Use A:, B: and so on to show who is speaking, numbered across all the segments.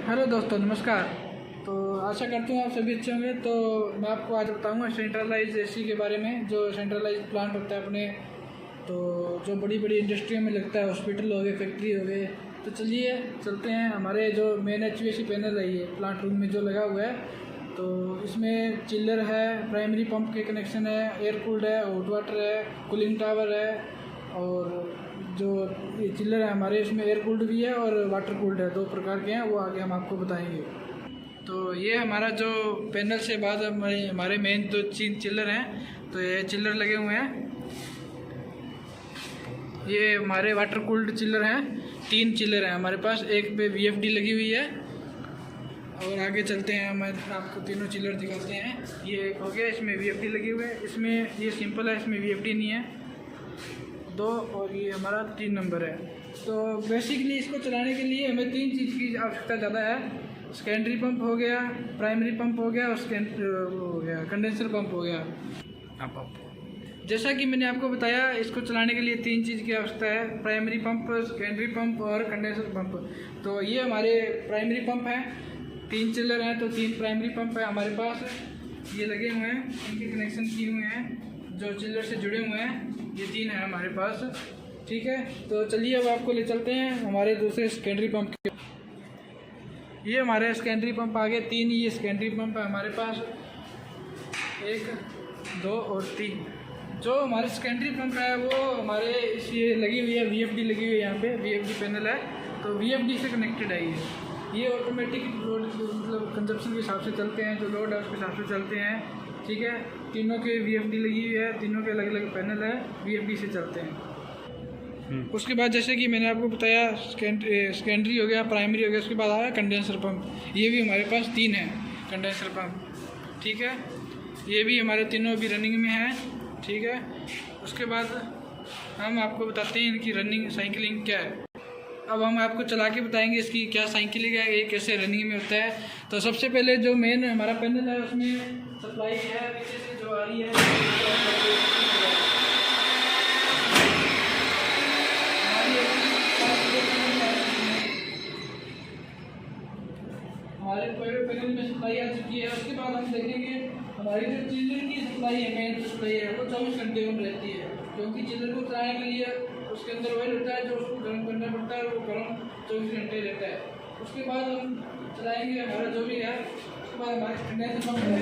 A: Hello दोस्तों, नमस्कार। तो आशा करता हूँ आप सभी अच्छे होंगे। तो मैं आपको आज बताऊँगा सेंट्रलाइज एसी के बारे में। जो सेंट्रलाइज प्लांट होता है अपने, तो जो बड़ी बड़ी इंडस्ट्रियों में लगता है, हॉस्पिटल हो गए, फैक्ट्री हो गए। तो चलिए चलते हैं। हमारे जो मेन HVAC पैनल है ये प्लांट रूम में जो लगा हुआ है, तो इसमें चिल्लर है, प्राइमरी पंप के कनेक्शन है, एयर कूल्ड है, हॉट वाटर है, कूलिंग टावर है। और जो ये चिल्लर है हमारे, इसमें एयर कूल्ड भी है और वाटर कूल्ड है, 2 प्रकार के हैं। वो आगे हम आपको बताएंगे। तो ये हमारा जो पैनल से बाद हमारे मेन जो 3 चिल्लर हैं, तो ये चिल्लर लगे हुए हैं। ये हमारे वाटर कूल्ड चिल्लर हैं। 3 चिल्लर हैं हमारे पास। एक पे VFD लगी हुई है। और आगे चलते हैं, हम आपको तीनों चिल्लर दिखाते हैं। ये एक हो गया, इसमें VFD लगी हुई है। इसमें ये सिंपल है, इसमें VFD नहीं है। 2 और ये हमारा 3 नंबर है। तो बेसिकली इसको चलाने के लिए हमें 3 चीज़ की आवश्यकता ज़्यादा है। सेकेंडरी पंप हो गया, प्राइमरी पंप हो गया, और हो गया कंडेंसर पंप हो गया। जैसा कि मैंने आपको बताया, इसको चलाने के लिए 3 चीज़ की आवश्यकता है: प्राइमरी पंप, सेकेंडरी पंप और कंडेंसर पंप। तो ये हमारे प्राइमरी पंप हैं। 3 चिल्लर हैं, तो 3 प्राइमरी पंप है हमारे पास। ये लगे हुए हैं, इनके कनेक्शन किए हुए हैं, जो चिल्लर से जुड़े हुए हैं। ये 3 है हमारे पास, ठीक है। तो चलिए अब आपको ले चलते हैं हमारे दूसरे सेकेंडरी पंप के। ये हमारे सेकेंडरी पंप आ गए 3। ये सेकेंडरी पंप है हमारे पास, 1, 2 और 3। जो हमारे सेकेंडरी पंप है वो हमारे ये लगी हुई है, VFD लगी हुई है यहाँ पे, VFD पैनल है। तो VFD से कनेक्टेड है ये ऑटोमेटिक लोड, मतलब कंजप्शन के हिसाब से चलते हैं। जो लोड है उसके हिसाब से चलते हैं, ठीक है। तीनों के VFD लगी हुई है, तीनों के अलग अलग पैनल है, VFD से चलते हैं। उसके बाद जैसे कि मैंने आपको बताया, सेकेंडरी हो गया, प्राइमरी हो गया, उसके बाद आया कंडेंसर पंप। ये भी हमारे पास 3 है कंडेंसर पंप, ठीक है। ये भी हमारे तीनों अभी रनिंग में हैं, ठीक है। उसके बाद हम आपको बताते हैं इनकी रनिंग साइकिलिंग क्या है। अब हम आपको चला के बताएंगे इसकी क्या साइकिलिंग है, ये कैसे रनिंग में होता है। तो सबसे पहले जो मेन हमारा पैनल है, उसमें सप्लाई है नीचे से जो आ रही है। हमारे पैनल में सप्लाई आ चुकी है। उसके बाद हम देखेंगे हमारी जो चिल्लर की सप्लाई है, मेन सप्लाई है, वो 24 घंटे ऑन रहती है। क्योंकि चिल्लर को चलाने के लिए उसके अंदर ऑयल होता है, जो उसको गर्म करना पड़ता है, वो गर्म 24 घंटे रहता है। उसके बाद हम चलाएंगे हमारा जो भी है। उसके बाद हमारे कंडेंसर पंप हो गया,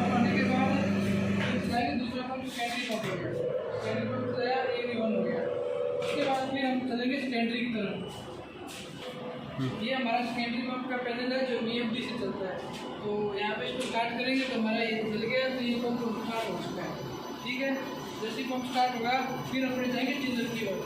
A: आने के बाद चलाएंगे दूसरा पंप, सेकेंडरी पंप हो गया। सेकेंडरी पंप चलाया, ये भी ऑन हो गया। उसके बाद फिर हम चलेंगे सेकेंडरी की तरफ। ये हमारा सेकेंडरी पंप का पैनल है, जो VFD से चलता है। तो यहाँ पे इसको स्टार्ट करेंगे तो हमारा ये चल गया, तो ये पंप स्टार्ट हो चुका है, ठीक है। जैसे पंप स्टार्ट होगा, फिर अपने जाएंगे चिल्लर की ओर।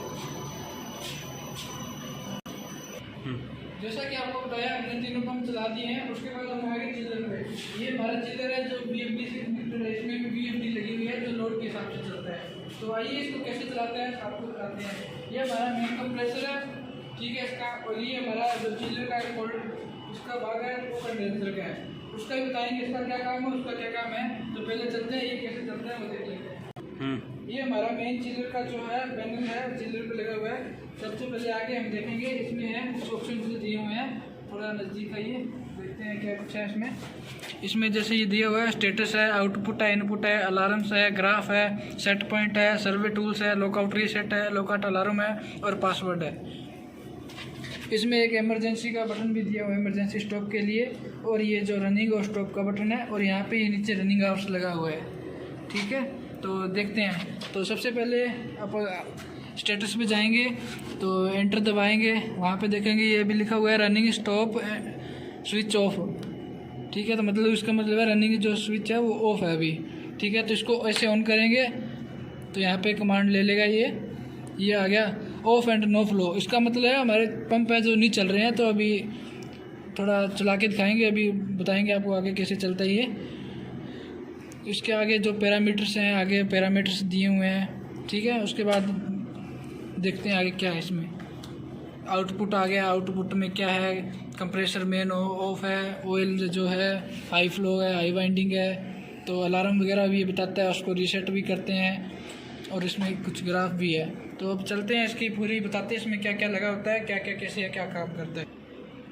A: जैसा कि आपको बताया, हमने तीनों पंप चला दिए हैं। उसके बाद हम आगे चिल्लर पे। ये हमारा चिल्लर है जो VFD से कनेक्टेड है। इसमें भी VFD लगी हुई है, जो लोड के हिसाब से चलता है। तो आइए इसको कैसे चलाते हैं आपको बताते हैं। ये हमारा मेन कंप्रेसर है, ठीक है इसका। और ये हमारा जो चिल्लर का इसका भाग है, वो कंडेंसर का है। उसका भी बताएंगे इसका क्या काम है, उसका क्या काम है। तो पहले चलते हैं, ये कैसे चलता है वो देख लेते हैं। ये हमारा मेन चिल्लर का जो है पैनल है, चिल्लर पे लगा हुआ है। सबसे पहले आगे हम देखेंगे, इसमें है कुछ ऑप्शन दिए हुए हैं। थोड़ा नज़दीक आइए, देखते हैं क्या कुछ है इसमें। जैसे ये दिया हुआ है, स्टेटस है, आउटपुट है, इनपुट है, अलार्म्स है, ग्राफ है, सेट पॉइंट है, सर्वे टूल्स है, लॉकआउट रीसेट है, लॉकआउट अलार्म है, और पासवर्ड है। इसमें एक इमरजेंसी का बटन भी दिया हुआ है, इमरजेंसी स्टॉप के लिए। और ये जो रनिंग और स्टॉप का बटन है, और यहाँ पे ये नीचे रनिंग आवर्स लगा हुआ है, ठीक है। तो देखते हैं। तो सबसे पहले आप स्टेटस पे जाएंगे, तो एंटर दबाएंगे। वहाँ पे देखेंगे ये भी लिखा हुआ है रनिंग स्टॉप स्विच ऑफ, ठीक है। तो मतलब इसका मतलब है रनिंग जो स्विच है वो ऑफ है अभी, ठीक है। तो इसको ऐसे ऑन करेंगे तो यहाँ पे कमांड ले लेगा, ये आ गया ऑफ एंड नो फ्लो। इसका मतलब है हमारे पंप है जो नहीं चल रहे हैं। तो अभी थोड़ा चला के दिखाएंगे, अभी बताएंगे आपको आगे कैसे चलता है ये। इसके आगे जो पैरामीटर्स हैं, आगे पैरामीटर्स दिए हुए हैं, ठीक है। उसके बाद देखते हैं आगे क्या है इसमें। आउटपुट आ गया, आउटपुट में क्या है, कंप्रेसर मेन ऑफ है, ऑयल जो है हाई फ्लो है, हाई वाइंडिंग है। तो अलार्म वगैरह भी बताता है, उसको रीसेट भी करते हैं। और इसमें कुछ ग्राफ भी है। तो अब चलते हैं, इसकी पूरी बताते हैं इसमें क्या क्या लगा होता है, क्या क्या कैसे क्या काम करता है।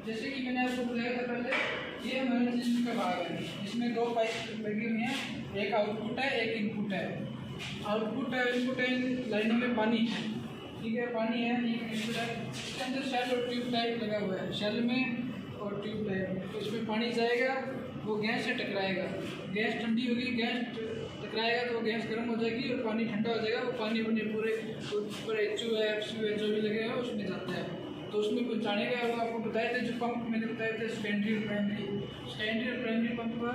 A: जैसे कि मैंने आपको बताया था पहले, ये हमारे सिस्टम का भाग है। इसमें 2 पाइप लगी हुई हैं, एक आउटपुट है एक इनपुट है। आउटपुट है इनपुट है, इन लाइनों में पानी है, ठीक है, पानी है, ये कनेक्टेड है। इसके अंदर शेल और ट्यूब टाइप लगा हुआ है, शेल में और ट्यूब टाइप। तो इसमें पानी जाएगा, वो गैस से टकराएगा, गैस ठंडी होगी, गैस टकराएगा तो गैस गर्म हो जाएगी और पानी ठंडा हो जाएगा। वो पानी अपने पूरे ऊपर HU है FCU है जो भी लगेगा उसमें जाता है। तो उसमें पहुँचाने का वो आपको बताए थे, जो पंप मैंने बताए थे सेकेंडरी और प्राइमरी पंप पर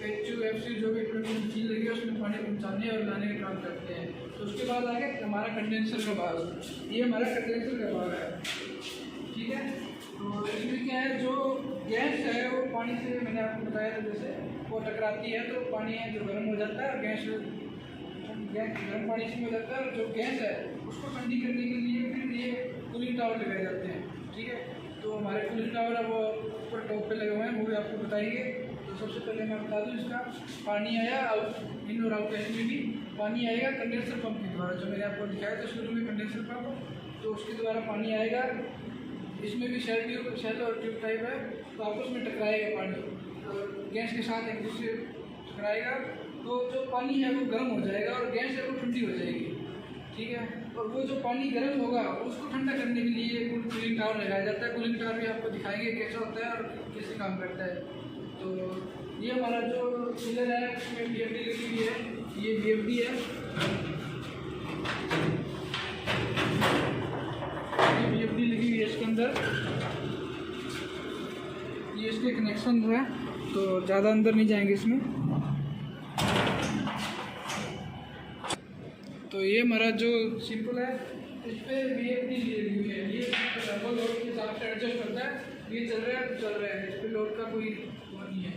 A: HU FCU जो भी अपनी चीज़ लगी है उसमें पानी पहुँचाने और लाने का काम करते हैं। तो उसके बाद आगे हमारा कंडेंसर का भाग, ये हमारा कंडेंसर का भाग है, ठीक है। तो इसमें क्या है, जो गैस है वो पानी से, मैंने आपको बताया था जैसे वो टकराती है तो पानी है जो गर्म हो जाता है, गैस गर्म पानी से हो जाता है। और जो गैस है उसको ठंडी करने के लिए फिर ये कूलिंग टावर लगाए जाते हैं, ठीक है। तो हमारे कूलिंग टावर है वो ऊपर टॉप पे लगे हुए हैं, वो भी आपको बताएंगे। तो सबसे पहले मैं बता दूँ, इसका पानी आया आउट इन और आउट में भी पानी आएगा कंडेंसर पंप के द्वारा, जो मैंने आपको दिखाया था शुरू में कंडेंसर पंप, तो उसके द्वारा पानी आएगा। इसमें भी शेल और ट्यूब टाइप है, तो आपस में टकराएगा पानी और गैस के साथ एक दूसरे टकराएगा, तो जो पानी है वो गर्म हो जाएगा और गैस है वो ठंडी हो जाएगी, ठीक है। और वो जो पानी गर्म होगा उसको ठंडा करने के लिए कूलिंग टावर लगाया जाता है। कूलिंग टावर भी आपको दिखाएंगे कैसा होता है और कैसे काम करता है। तो ये हमारा जो चिलर है उसमें VFD लगी हुई है, ये VFD है, ये VFD लगी हुई है इसके अंदर। ये इसके कनेक्शन है, तो ज़्यादा अंदर नहीं जाएंगे इसमें। तो ये हमारा जो सिंपल है, इस पर VFD लगी हुई है, ये डबल लोड के हिसाब से एडजस्ट करता है। ये चल रहा है तो चल रहा है, इस पर लोड का कोई वो नहीं है,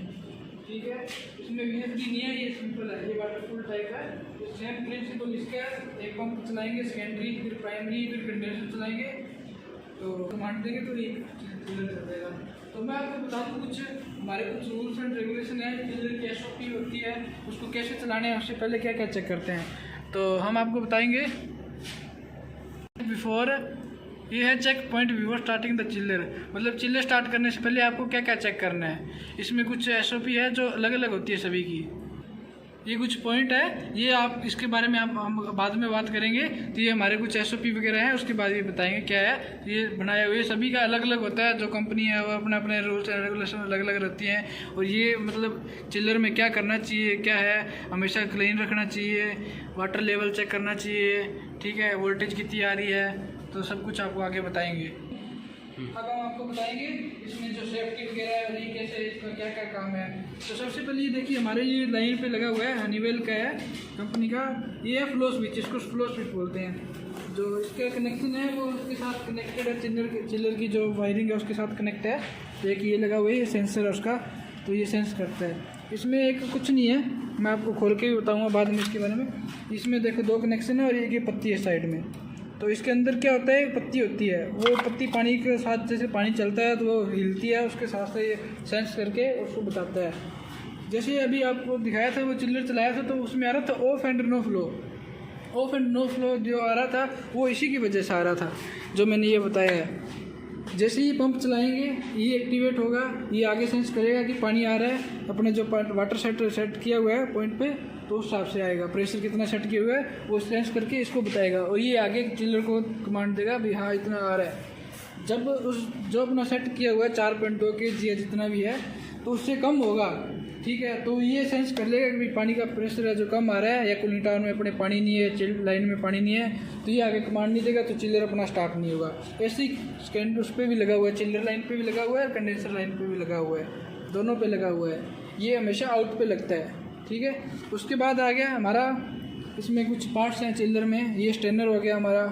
A: ठीक है। इसमें VFD नहीं है, ये सिंपल है, ये वाटरफुल टाइप है। तो सेम प्रिंसिपल इसका है, एक पंप चलाएंगे सेकेंडरी, फिर प्राइमरी, फिर कंडेंसर चलाएंगे, तो कमांड देंगे तो ये चिलर चल जाएगा। तो मैं आपको बता दूँ कुछ हमारे कुछ रूल्स एंड रेगुलेशन है, चिलर की SOP होती है, उसको कैसे चलाने हैं, उससे पहले क्या क्या चेक करते हैं, तो हम आपको बताएंगे। बिफोर ये है check point before starting the chiller, मतलब चिल्लर स्टार्ट करने से पहले आपको क्या क्या चेक करना है। इसमें कुछ SOP है जो अलग अलग होती है सभी की, ये कुछ पॉइंट है, ये आप इसके बारे में हम बाद में बात करेंगे। तो ये हमारे कुछ SOP वगैरह हैं, उसके बाद ये बताएंगे क्या है। ये बनाए हुए सभी का अलग अलग होता है, जो कंपनी है वो अपने अपने रूल्स एंड रेगुलेशन अलग अलग रहती हैं। और ये मतलब चिल्लर में क्या करना चाहिए, क्या है, हमेशा क्लीन रखना चाहिए, वाटर लेवल चेक करना चाहिए, ठीक है, वोल्टेज कितनी आ रही है, तो सब कुछ आपको आगे बताएंगे। अब हम आपको बताएंगे इसमें जो सेफ्टी वगैरह है, ये कैसे, इसका क्या क्या काम है। तो सबसे पहले ये देखिए, हमारे ये लाइन पे लगा हुआ है, हनीवेल का है कंपनी का, ये है फ्लो स्विच, इसको फ्लो स्विच बोलते हैं। जो इसका कनेक्शन है वो उसके साथ कनेक्टेड है, चिल्लर की जो वायरिंग है उसके साथ कनेक्ट है। तो एक ये लगा हुआ है, ये सेंसर है उसका, तो ये सेंस करता है। इसमें एक कुछ नहीं है, मैं आपको खोल के भी बताऊँगा बाद में इसके बारे में। इसमें देखो 2 कनेक्शन है और एक ये पत्ती है साइड में। तो इसके अंदर क्या होता है, पत्ती होती है, वो पत्ती पानी के साथ जैसे पानी चलता है तो वो हिलती है, उसके साथ से ये सेंस करके उसको बताता है। जैसे अभी आपको दिखाया था, वो चिल्लर चलाया था तो उसमें आ रहा था off and no flow. Off and no flow जो आ रहा था वो इसी की वजह से आ रहा था, जो मैंने ये बताया है। जैसे ही पंप चलाएंगे ये एक्टिवेट होगा, ये आगे सेंस करेगा कि पानी आ रहा है, अपने जो वाटर सेट किया हुआ है पॉइंट पे, तो उस हिसाब से आएगा। प्रेशर कितना सेट किया हुआ है वो सेंस करके इसको बताएगा, और ये आगे चिल्लर को कमांड देगा भी हाँ इतना आ रहा है। जब जो अपना सेट किया हुआ है 4.2 kg या जितना भी है, तो उससे कम होगा, ठीक है, तो ये सेंस कर लेगा कि पानी का प्रेशर है जो कम आ रहा है, या कूलिंग टावर में अपने पानी नहीं है, चिल लाइन में पानी नहीं है, तो ये आगे कमांड नहीं देगा, तो चिल्लर अपना स्टार्ट नहीं होगा। ऐसे ही स्कैंड उस पर भी लगा हुआ है, चिल्लर लाइन पे भी लगा हुआ है, कंडेंसर लाइन पे भी लगा हुआ है, दोनों पे लगा हुआ है। ये हमेशा आउट पे लगता है, ठीक है। उसके बाद आ गया हमारा, इसमें कुछ पार्ट्स हैं चिल्लर में। ये स्टेनर हो गया हमारा,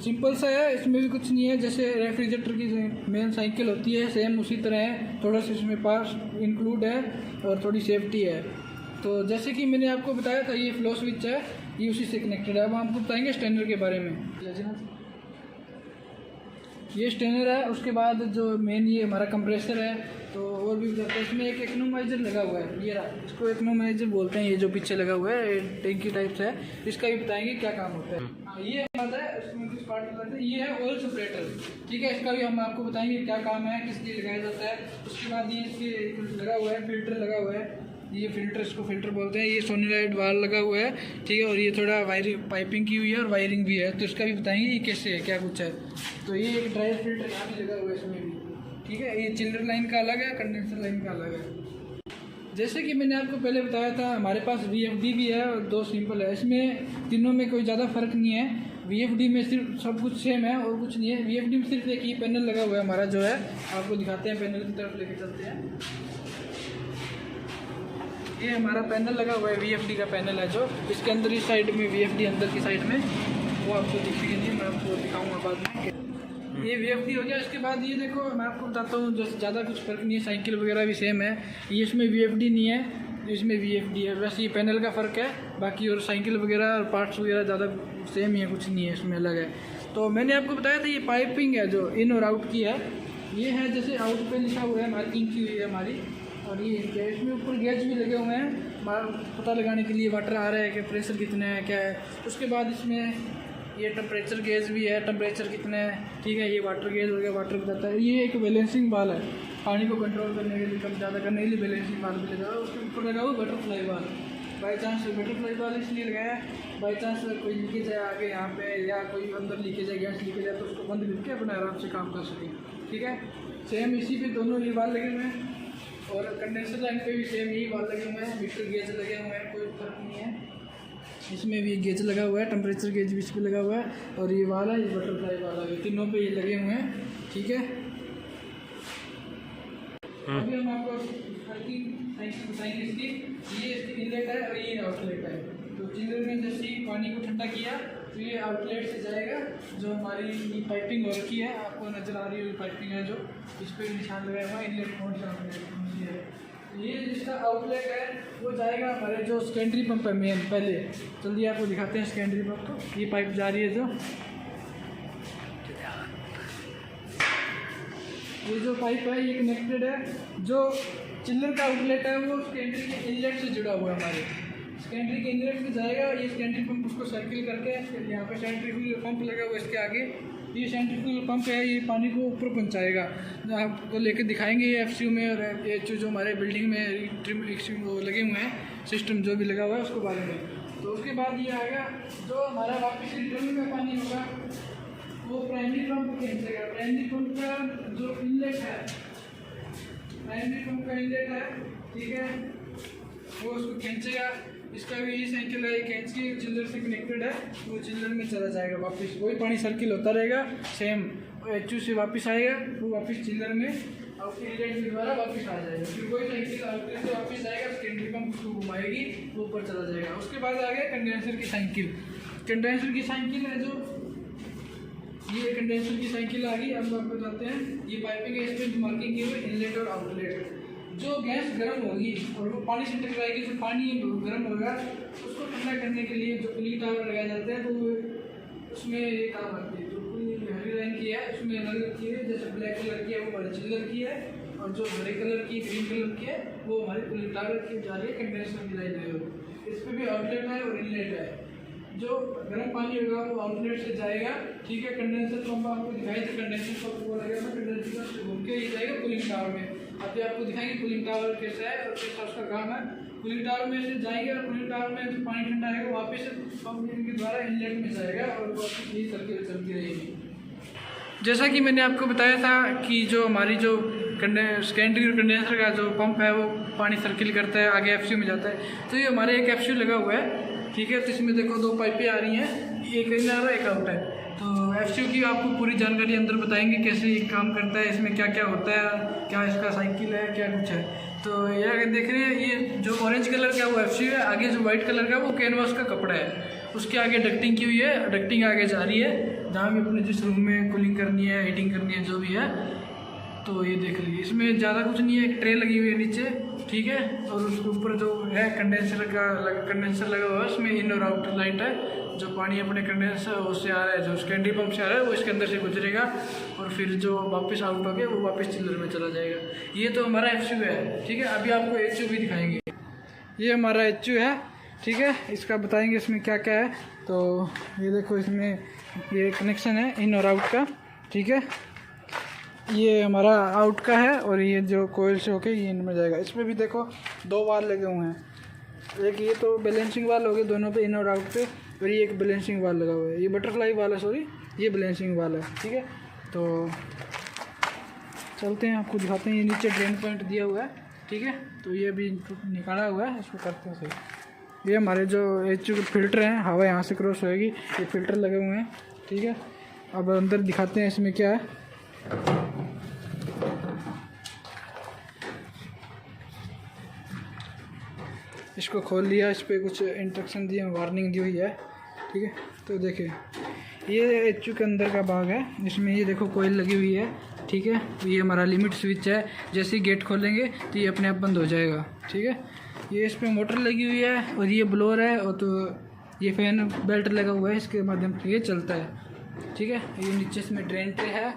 A: सिंपल सा है, इसमें भी कुछ नहीं है। जैसे रेफ्रिजरेटर की मेन साइकिल होती है सेम उसी तरह है, थोड़ा सा इसमें पार्ट्स इंक्लूड है और थोड़ी सेफ्टी है। तो जैसे कि मैंने आपको बताया था, ये फ्लो स्विच है, ये उसी से कनेक्टेड है। अब हम आपको बताएंगे स्टेनर के बारे में। ये स्टेनर है, उसके बाद जो मेन ये हमारा कंप्रेसर है, तो और भी बताते हैं। इसमें एक इकोनोमाइजर लगा हुआ है, ये रहा, इसको इकोनोमाइजर बोलते हैं। ये जो पीछे लगा हुआ है टैंकी टाइप से है, इसका भी बताएंगे क्या काम होता है। हाँ, ये आता है, इसमें पार्ट लगाते हैं। ये है ऑयल सेपरेटर, ठीक है। इसका भी हम आपको बताएंगे क्या काम है, किस लिए लगाया जाता है। उसके बाद ये इसके लगा हुआ है फिल्टर लगा हुआ है, ये फिल्टर, इसको फिल्टर बोलते हैं। ये सोनिलाइट वाल लगा हुआ है, ठीक है। और ये थोड़ा वायरिंग पाइपिंग की हुई है और वायरिंग भी है, तो इसका भी बताएंगे ये कैसे है, क्या कुछ है। तो ये एक ड्राई फिल्टर यहाँ भी लगा हुआ है इसमें भी, ठीक है। ये चिल्डर लाइन का अलग है, कंडेंसर लाइन का अलग है। जैसे कि मैंने आपको पहले बताया था, हमारे पास VFD भी है और 2 सिंपल है। इसमें तीनों में कोई ज़्यादा फ़र्क नहीं है। VFD में सिर्फ सब कुछ सेम है और कुछ नहीं है। VFD में सिर्फ एक ही पैनल लगा हुआ है हमारा, जो है आपको दिखाते हैं, पैनल की तरफ लेके चलते हैं। ये हमारा पैनल लगा हुआ है, VFD का पैनल है, जो इसके अंदर इस साइड में VFD अंदर की साइड में, वो आपको दिखेगी नहीं, मैं आपको दिखाऊँगा बाद में। ये VFD हो गया। इसके बाद ये देखो, मैं आपको बताता हूँ, जैसे ज़्यादा कुछ फ़र्क नहीं है, साइकिल वगैरह भी सेम है। ये इसमें VFD नहीं है, इसमें VFD है, बस ये पैनल का फ़र्क है। बाकी और साइकिल वगैरह और पार्ट्स वगैरह ज़्यादा सेम ही है, कुछ नहीं है इसमें अलग है। तो मैंने आपको बताया था ये पाइपिंग है जो इन और आउट की है। ये है जैसे आउट पे लिखा हुआ है, मार्किंग की हुई है हमारी। और ये इसमें ऊपर गेज भी लगे हुए हैं पता लगाने के लिए, वाटर आ रहा है कि प्रेशर कितना है, क्या है। उसके बाद इसमें ये टेम्परेचर गेज भी है, टेम्परेचर कितना है, ठीक है। ये वाटर गेज हो गया, वाटर बताता है। ये एक बैलेंसिंग बाल है, पानी को कंट्रोल करने के लिए, कम ज़्यादा करने के लिए बैलेंसिंग बाल भी लगा हुआ है। उसके ऊपर लगा हुआ बटरफ्लाई बाल। बाई चांस बटरफ्लाई बाल इसलिए लगाया है, बाई चांस कोई लीकेज है आगे यहाँ पे, या कोई अंदर लीकेज है, गैस लीकेज है, तो उसको बंद करके अपने आराम से काम कर सकें, ठीक है। सेम इसी पे दोनों ये बाल लगे हुए हैं। और कंडेंसर लाइन पे भी सेम यही बाल लगे हुए हैं, मीटर गेज लगे हुए हैं, कोई फर्क नहीं है। इसमें भी गेज लगा हुआ है, टेम्परेचर गेज भी इस पर लगा हुआ है। और ये वाला, ये बटरफ्लाई वाला, ये तीनों पे ये लगे हुए हैं, ठीक है। अभी हम आपको बताएंगे इसकी, ये इसकी इनलेट है और ये आउटलेट है। तो चिल्लर में जैसे ही पानी को ठंडा किया तो ये आउटलेट से जाएगा, जो हमारी ये पाइपिंग हो रखी है, आपको नज़र आ रही है पाइपिंग है, जो इस पर निशान लगाया हुआ है, इनलेट कौन सा आउटलेट है। ये जिसका आउटलेट है वो जाएगा हमारे जो सेकेंडरी पंप है मेन। पहले जल्दी आपको दिखाते हैं सेकेंडरी पंप। ये पाइप जा रही है जो, ये जो पाइप है ये कनेक्टेड है। जो चिल्लर का आउटलेट है वो सेकेंडरी के इनलेट से जुड़ा हुआ है हमारे। सेकेंडरी के इनलेट से जाएगा, ये सेकेंडरी पंप उसको सर्किल करके, यहाँ पे सेंट्रीफ्यूगल पंप लगा हुआ है इसके आगे, ये सेंट्रीफ्यूगल पंप है, ये पानी को ऊपर पहुँचाएगा। आपको लेके दिखाएंगे ये FCU में और HU जो हमारे बिल्डिंग में ट्रिम वो लगे हुए हैं, सिस्टम जो भी लगा हुआ है उसको बारे में। तो उसके बाद ये आएगा, जो हमारा वापस ड्रम में पानी होगा वो प्राइमरी पंप खींचेगा। प्राइमरी पंप का जो इनलेट है, प्राइमरी पंप का इनलेट है, ठीक है, वो उसको खींचेगा। इसका भी ये साइकिल है, कैंच की चिल्लर से कनेक्टेड है, वो चिल्लर में चला जाएगा वापस, वही पानी सर्किल होता रहेगा सेम। HU से वापस आएगा, वो वापस चिल्लर में और इनलेट के द्वारा वापस आ जाएगा। फिर वही साइकिल आउटलेट से वापस आएगा, सेकेंडरी पंप उसको घुमाएगी, वो ऊपर चला जाएगा। उसके बाद आ गया कंडेंसर की साइकिल। कंडेंसर की साइकिल है जो, ये कंडेंसर की साइकिल आ गई। अब आपको बताते हैं, ये पाइपिंग है, इसमें मार्किंग की हुई इनलेट और आउटलेट। जो गैस गर्म होगी और वो पानी से टकराएगी, जो पानी गर्म होगा उसको ठंडा करने के लिए जो कूलिंग टावर लगाए जाते हैं, तो उसमें ये काम आती है। जो हरी लाइन की है उसमें अलग रखी है, जैसे ब्लैक कलर की है वो हमारे चिल्लर की है, और जो हरे कलर की ग्रीन कलर की है वो हमारे कूलिंग टावर की जा रही है, कंडेंसर की लाइन है। इस पर भी आउटलेट है और इनलेट है। जो गर्म पानी होगा वो आउटलेट से जाएगा, ठीक है। कंडेंसर पंप आपको दिखाई दे, कंडेंसर पंप वो लगेगा, कंडेंसर से घूम के ये जाएगा कूलिंग टावर में। अभी आपको दिखाएंगे कूलिंग टावर कैसा है और कैसा उसका काम है। कूलिंग टावर में से जाएंगे और कूलिंग टावर में जो पानी ठंडा है वो वापस पंप के द्वारा इनलेट में जाएगा और वापस यही सर्किल चलती रहेगी। जैसा कि मैंने आपको बताया था कि जो हमारी जो सेकेंडरी और कंडेंसर का जो पंप है वो पानी सर्किल करता है, आगे FCU में जाता है। तो ये हमारे एक FCU लगा हुआ है, ठीक है। तो इसमें देखो 2 पाइपें आ रही हैं, एक इन आ रहा है, एक आउट है। तो FCU की आपको पूरी जानकारी अंदर बताएंगे, कैसे ये काम करता है, इसमें क्या क्या होता है, क्या इसका साइकिल है, क्या कुछ है। तो ये अगर देख रहे हैं, ये जो ऑरेंज कलर का वो FCU है, आगे जो वाइट कलर का वो कैनवास का कपड़ा है, उसके आगे डक्टिंग की हुई है, डक्टिंग आगे जा रही है, जहाँ भी अपने जिस रूम में कूलिंग करनी है, हीटिंग करनी है, जो भी है। तो ये देख लीजिए, इसमें ज़्यादा कुछ नहीं है, एक ट्रे लगी हुई है नीचे, ठीक है। और उसके ऊपर जो है कंडेंसर लगा हुआ है, उसमें इन और आउट लाइट है। जो पानी अपने कंडेंसर उससे आ रहा है, जो सेकेंडरी पंप से आ रहा है, वो इसके अंदर से गुजरेगा और फिर जो वापस आउट हो गया वो वापस चिल्लर में चला जाएगा। ये तो हमारा FCU है, ठीक है। अभी आपको HU भी दिखाएंगे। ये हमारा HU है, ठीक है। इसका बताएंगे इसमें क्या क्या है। तो ये देखो इसमें ये कनेक्शन है इन और आउट का, ठीक है। ये हमारा आउट का है और ये जो कोयल से होके ये इनमें जाएगा। इसमें भी देखो 2 वाल लगे हुए हैं, एक ये तो बैलेंसिंग वाल हो गए दोनों पे, इन और आउट पे, और ये एक बैलेंसिंग वाल लगा हुआ है। ये बटरफ्लाई वाल है, सॉरी ये बैलेंसिंग वाल है, ठीक है। तो चलते हैं आपको दिखाते हैं। ये नीचे ड्रेन पॉइंट दिया हुआ है, ठीक है। तो ये अभी निकाला हुआ है, इसको करते हैं सही। ये हमारे जो HU के फिल्टर हैं, हवा यहाँ से क्रॉस होएगी, ये फिल्टर लगे हुए हैं, ठीक है। अब अंदर दिखाते हैं इसमें क्या है। इसको खोल लिया, इस पर कुछ इंस्ट्रक्शन दिए, वार्निंग दी हुई है, ठीक है। तो देखिए ये HU के अंदर का भाग है, इसमें ये देखो कोयल लगी हुई है, ठीक है। ये हमारा लिमिट स्विच है, जैसे ही गेट खोलेंगे तो ये अपने आप बंद हो जाएगा, ठीक है। ये इस पर मोटर लगी हुई है और ये ब्लोअर है, और तो ये फैन बेल्ट लगा हुआ है, इसके माध्यम से ये चलता है, ठीक है। ये नीचे इसमें ड्रेन ट्रे है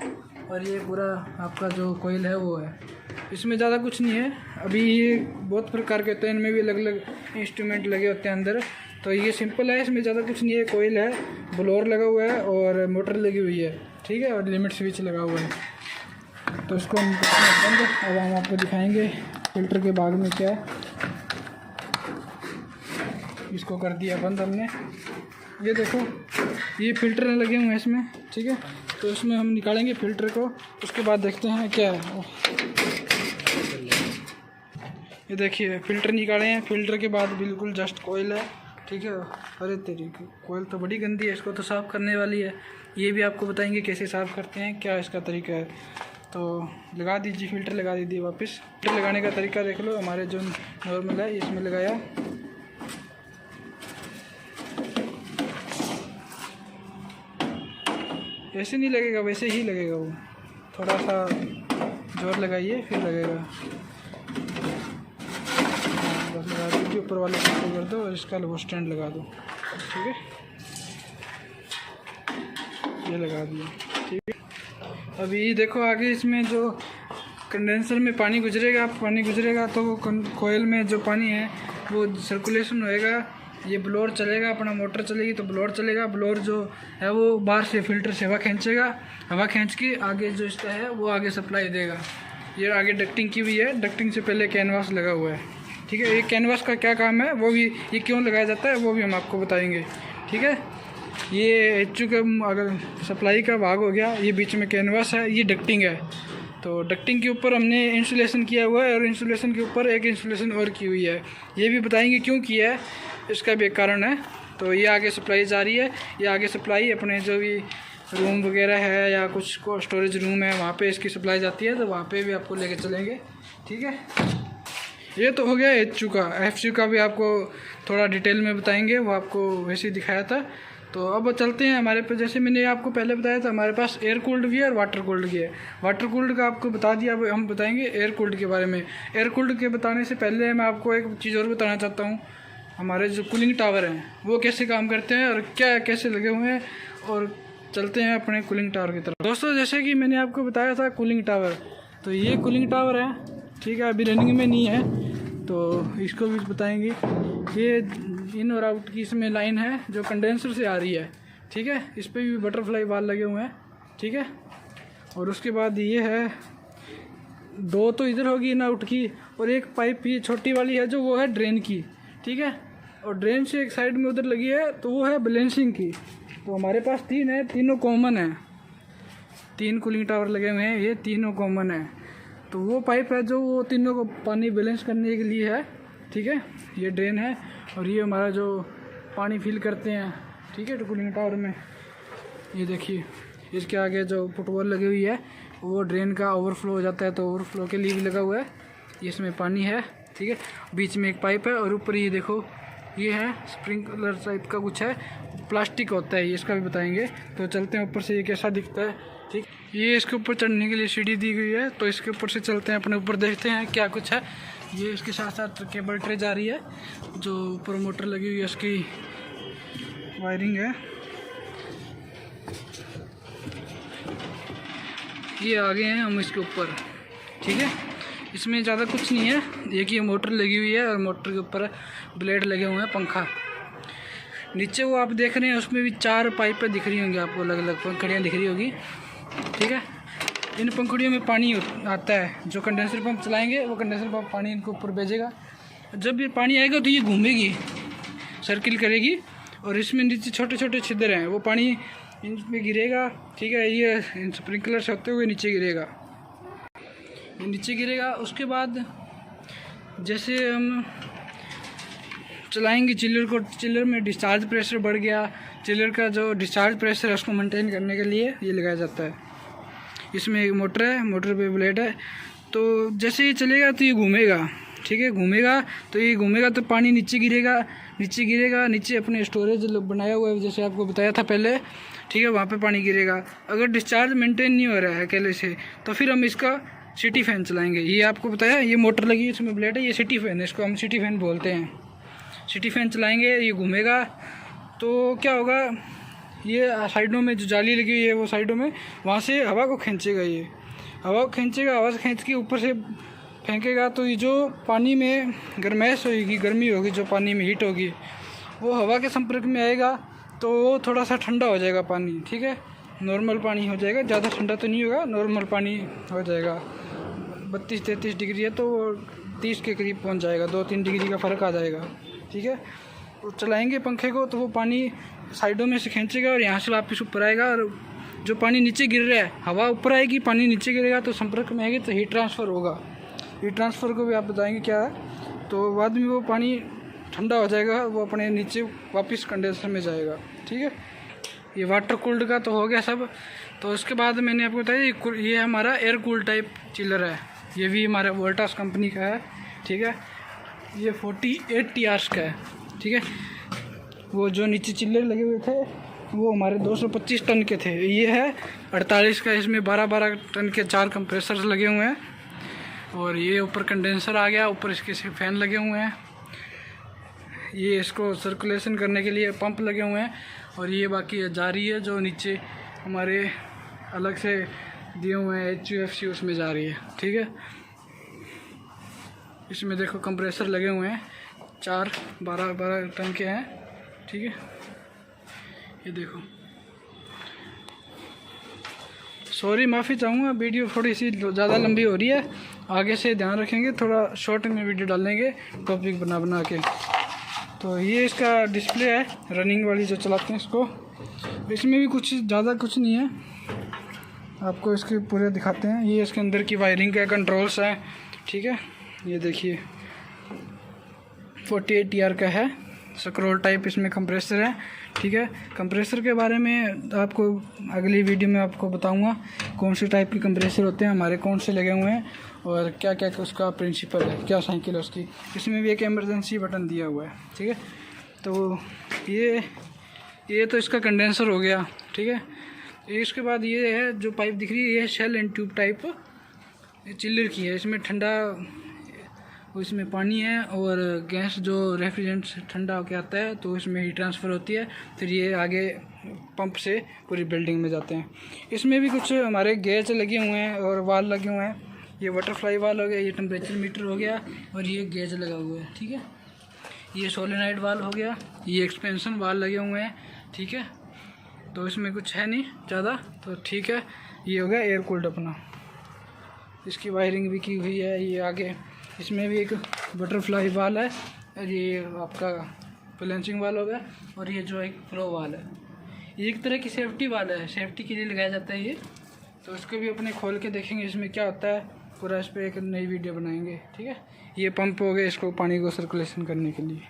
A: और ये पूरा आपका जो कोयल है वो है। इसमें ज़्यादा कुछ नहीं है। अभी ये बहुत प्रकार के होते हैं, इनमें भी अलग अलग इंस्ट्रूमेंट लगे होते हैं अंदर। तो ये सिंपल है, इसमें ज़्यादा कुछ नहीं है। कोयल है, ब्लोअर लगा हुआ है और मोटर लगी हुई है, ठीक है, और लिमिट स्विच लगा हुआ है। तो इसको हम करते हैं बंद। अब हम आपको दिखाएंगे फिल्टर के भाग में क्या है। इसको कर दिया बंद हमने। ये देखो ये फिल्टर लगे हुए हैं इसमें, ठीक है। तो इसमें हम निकालेंगे फिल्टर को, उसके बाद देखते हैं क्या है। ये देखिए फिल्टर निकाले हैं, फिल्टर के बाद बिल्कुल जस्ट कोयल है, ठीक है। अरे तेरी कोयल तो बड़ी गंदी है, इसको तो साफ़ करने वाली है। ये भी आपको बताएंगे कैसे साफ़ करते हैं, क्या इसका तरीका है। तो लगा दीजिए, फिल्टर लगा दीजिए वापस। फिल्टर लगाने का तरीका देख लो, हमारे जो नॉर्मल है इसमें लगाया, ऐसे नहीं लगेगा, वैसे ही लगेगा वो। थोड़ा सा जोर लगाइए फिर लगेगा। बस लगा दीजिए, ऊपर वाले को कर दो और इसका वो स्टैंड लगा दो, ठीक है। ये लगा दिया, ठीक है। अभी देखो आगे इसमें जो कंडेंसर में पानी गुजरेगा तो वो कोयल में जो पानी है वो सर्कुलेशन होएगा। ये ब्लोअर चलेगा, अपना मोटर चलेगी तो ब्लोअर चलेगा। ब्लोअर जो है वो बाहर से फिल्टर से हवा खींचेगा, हवा खींच के आगे जो इसका है वो आगे सप्लाई देगा। ये आगे डक्टिंग की हुई है, डक्टिंग से पहले कैनवास लगा हुआ है, ठीक है। ये कैनवास का क्या काम है वो भी, ये क्यों लगाया जाता है वो भी हम आपको बताएंगे, ठीक है। ये HU का अगर सप्लाई का भाग हो गया, ये बीच में कैनवास है, ये डक्टिंग है। तो डक्टिंग के ऊपर हमने इंसुलेशन किया हुआ है और इंसुलेशन के ऊपर एक इंसुलेशन और की हुई है। ये भी बताएंगे क्यों किया है, इसका भी एक कारण है। तो ये आगे सप्लाई जा रही है, ये आगे सप्लाई अपने जो भी रूम वगैरह है या कुछ को स्टोरेज रूम है वहाँ पे इसकी सप्लाई जाती है, तो वहाँ पे भी आपको लेके चलेंगे, ठीक है। ये तो हो गया HU का। FU का भी आपको थोड़ा डिटेल में बताएंगे, वो आपको वैसे ही दिखाया था। तो अब चलते हैं हमारे पे, जैसे मैंने आपको पहले बताया था हमारे पास एयर कूल्ड भी है और वाटर कूल्ड भी है। वाटर कूल्ड का आपको बता दिया, अब हम बताएंगे एयर कूल्ड के बारे में। एयर कूल्ड के बताने से पहले मैं आपको एक चीज़ और बताना चाहता हूँ। हमारे जो कूलिंग टावर हैं वो कैसे काम करते हैं और क्या कैसे लगे हुए हैं, और चलते हैं अपने कूलिंग टावर की तरफ। दोस्तों जैसे कि मैंने आपको बताया था कूलिंग टावर, तो ये कूलिंग टावर है, ठीक है। अभी रनिंग में नहीं है तो इसको भी बताएंगे। ये इन और आउट की इसमें लाइन है जो कंडेंसर से आ रही है, ठीक है। इस पर भी बटरफ्लाई वाल लगे हुए हैं, ठीक है। और उसके बाद ये है, 2 तो इधर होगी इन आउट की, और एक पाइप ये छोटी वाली है जो वो है ड्रेन की, ठीक है। और ड्रेन से एक साइड में उधर लगी है तो वो है बैलेंसिंग की। तो हमारे पास 3 है, तीनों कॉमन है। 3 कूलिंग टावर लगे हुए हैं, ये तीनों कॉमन है। तो वो पाइप है जो वो तीनों को पानी बैलेंस करने के लिए है, ठीक है। ये ड्रेन है और ये हमारा जो पानी फिल करते हैं, ठीक है, तो कूलिंग टावर में। ये देखिए इसके आगे जो फुटबॉल लगी हुई है वो ड्रेन का ओवरफ्लो हो जाता है, तो ओवरफ्लो के लिए भी लगा हुआ है। ये इसमें पानी है, ठीक है। बीच में एक पाइप है और ऊपर ये देखो ये है स्प्रिंकलर टाइप का कुछ है, प्लास्टिक होता है ये, इसका भी बताएंगे। तो चलते हैं ऊपर से, ये कैसा दिखता है, ठीक। ये इसके ऊपर चढ़ने के लिए सीढ़ी दी गई है, तो इसके ऊपर से चलते हैं, अपने ऊपर देखते हैं क्या कुछ है। ये इसके साथ साथ केबल ट्रे जा रही है, जो ऊपर मोटर लगी हुई है उसकी वायरिंग है। ये आगे हैं हम इसके ऊपर, ठीक है। इसमें ज़्यादा कुछ नहीं है, एक ये मोटर लगी हुई है और मोटर के ऊपर ब्लेड लगे हुए हैं, पंखा। नीचे वो आप देख रहे हैं उसमें भी 4 पाइपें दिख रही होंगी आपको, अलग अलग पंखुड़ियाँ दिख रही होगी, ठीक है। इन पंखुड़ियों में पानी आता है, जो कंडेंसर पंप चलाएंगे वो कंडेंसर पंप पानी इनको ऊपर भेजेगा। जब ये पानी आएगा तो ये घूमेगी, सर्किल करेगी, और इसमें नीचे छोटे छोटे छिद्र हैं, वो पानी इनमें गिरेगा, ठीक है। ये स्प्रिंकलर से होते हुए नीचे गिरेगा, नीचे गिरेगा। उसके बाद जैसे हम चलाएंगे चिलर को, चिलर में डिस्चार्ज प्रेशर बढ़ गया, चिलर का जो डिस्चार्ज प्रेशर है उसको मेंटेन करने के लिए ये लगाया जाता है। इसमें एक मोटर है, मोटर पे ब्लेड है, तो जैसे ये चलेगा तो ये घूमेगा, ठीक है। घूमेगा तो ये घूमेगा तो पानी नीचे गिरेगा, नीचे गिरेगा, नीचे अपने स्टोरेज बनाया हुआ है जैसे आपको बताया था पहले, ठीक है, वहाँ पे पानी गिरेगा। अगर डिस्चार्ज मेंटेन नहीं हो रहा है अकेले से तो फिर हम इसका सिटी फैन चलाएंगे। ये आपको बताया, ये मोटर लगी है, इसमें ब्लेड है, ये सिटी फैन है, इसको हम सिटी फैन बोलते हैं। सिटी फैन चलाएंगे, ये घूमेगा तो क्या होगा, ये साइडों में जो जाली लगी हुई है वो साइडों में, वहाँ से हवा को खींचेगा, ये हवा को खींचेगा, हवा से खींच के ऊपर से फेंकेगा। तो ये जो पानी में गर्माइश होगी, गर्मी होगी, जो पानी में हीट होगी, वो हवा के संपर्क में आएगा तो वो थोड़ा सा ठंडा हो जाएगा पानी, ठीक है। नॉर्मल पानी हो जाएगा, ज़्यादा ठंडा तो नहीं होगा, नॉर्मल पानी हो जाएगा। 32-33 डिग्री है तो 30 के करीब पहुंच जाएगा, 2-3 डिग्री का फ़र्क आ जाएगा, ठीक है। तो चलाएंगे पंखे को तो वो पानी साइडों में से खींचेगा और यहाँ से वापस ऊपर आएगा, और जो पानी नीचे गिर रहा है, हवा ऊपर आएगी, पानी नीचे गिरेगा तो संपर्क में आएगी तो हीट ट्रांसफ़र होगा। हीट ट्रांसफ़र को भी आप बताएंगे क्या है, तो बाद में वो पानी ठंडा हो जाएगा, वो अपने नीचे वापस कंडेंसर में जाएगा, ठीक है। ये वाटर कूल्ड का तो हो गया सब। तो उसके बाद मैंने आपको बताया ये हमारा एयर कूल टाइप चिलर है, ये भी हमारा वोल्टास कंपनी का है, ठीक है। ये 48 TRs का है, ठीक है। वो जो नीचे चिल्लर लगे हुए थे वो हमारे 225 टन के थे, ये है 48 का, इसमें 12-12 टन के 4 कंप्रेसर्स लगे हुए हैं, और ये ऊपर कंडेंसर आ गया, ऊपर इसके से फैन लगे हुए हैं, ये इसको सर्कुलेशन करने के लिए पंप लगे हुए हैं, और ये बाकी जारी है जो नीचे हमारे अलग से दिए हुए हैं HUFC, उसमें जा रही है, ठीक है। इसमें देखो कंप्रेसर लगे हुए हैं, 4 12 टन के हैं, ठीक है। ये देखो, सॉरी माफ़ी चाहूँगा, वीडियो थोड़ी सी ज़्यादा लंबी हो रही है, आगे से ध्यान रखेंगे, थोड़ा शॉर्ट में वीडियो डालेंगे टॉपिक बना के। तो ये इसका डिस्प्ले है, रनिंग वाली जो चलाते हैं इसको, इसमें भी कुछ ज़्यादा कुछ नहीं है, आपको इसके पूरे दिखाते हैं। ये इसके अंदर की वायरिंग का कंट्रोल्स है, ठीक है। ये देखिए 48 TR का है, स्क्रॉल टाइप इसमें कंप्रेसर है, ठीक है। कंप्रेसर के बारे में आपको अगली वीडियो में आपको बताऊंगा कौन से टाइप के कंप्रेसर होते हैं, हमारे कौन से लगे हुए हैं, और क्या क्या उसका प्रिंसिपल है, क्या साइकिल है उसकी। इसमें भी एक इमरजेंसी बटन दिया हुआ है, ठीक है। तो ये तो इसका कंडेंसर हो गया, ठीक है। इसके बाद ये है जो पाइप दिख रही है, ये शेल एंड ट्यूब टाइप चिल्लर की है, इसमें ठंडा, इसमें पानी है और गैस जो रेफ्रिजरेंट से ठंडा होकर आता है तो इसमें हीट ट्रांसफ़र होती है, फिर ये आगे पंप से पूरी बिल्डिंग में जाते हैं। इसमें भी कुछ हमारे गेज लगे हुए हैं और वाल लगे हुए हैं, ये बटरफ्लाई वाल हो गया, ये टेम्परेचर मीटर हो गया, और ये गेज लगा हुआ है, ठीक है। ये सोलेनाइड वाल हो गया, ये एक्सपेंशन वाल लगे हुए हैं, ठीक है। तो इसमें कुछ है नहीं ज़्यादा, तो ठीक है। ये हो गया एयर कूल्ड अपना, इसकी वायरिंग भी की हुई है। ये आगे इसमें भी एक बटरफ्लाई वाल है, और ये आपका बैलेंसिंग वाल हो गया, और ये जो एक फ्लो वाल है, ये एक तरह की सेफ्टी वाल है, सेफ्टी के लिए लगाया जाता है ये। तो इसको भी अपने खोल के देखेंगे इसमें क्या होता है, पूरा इस पर एक नई वीडियो बनाएंगे, ठीक है। ये पंप हो गया, इसको पानी को सर्कुलेशन करने के लिए।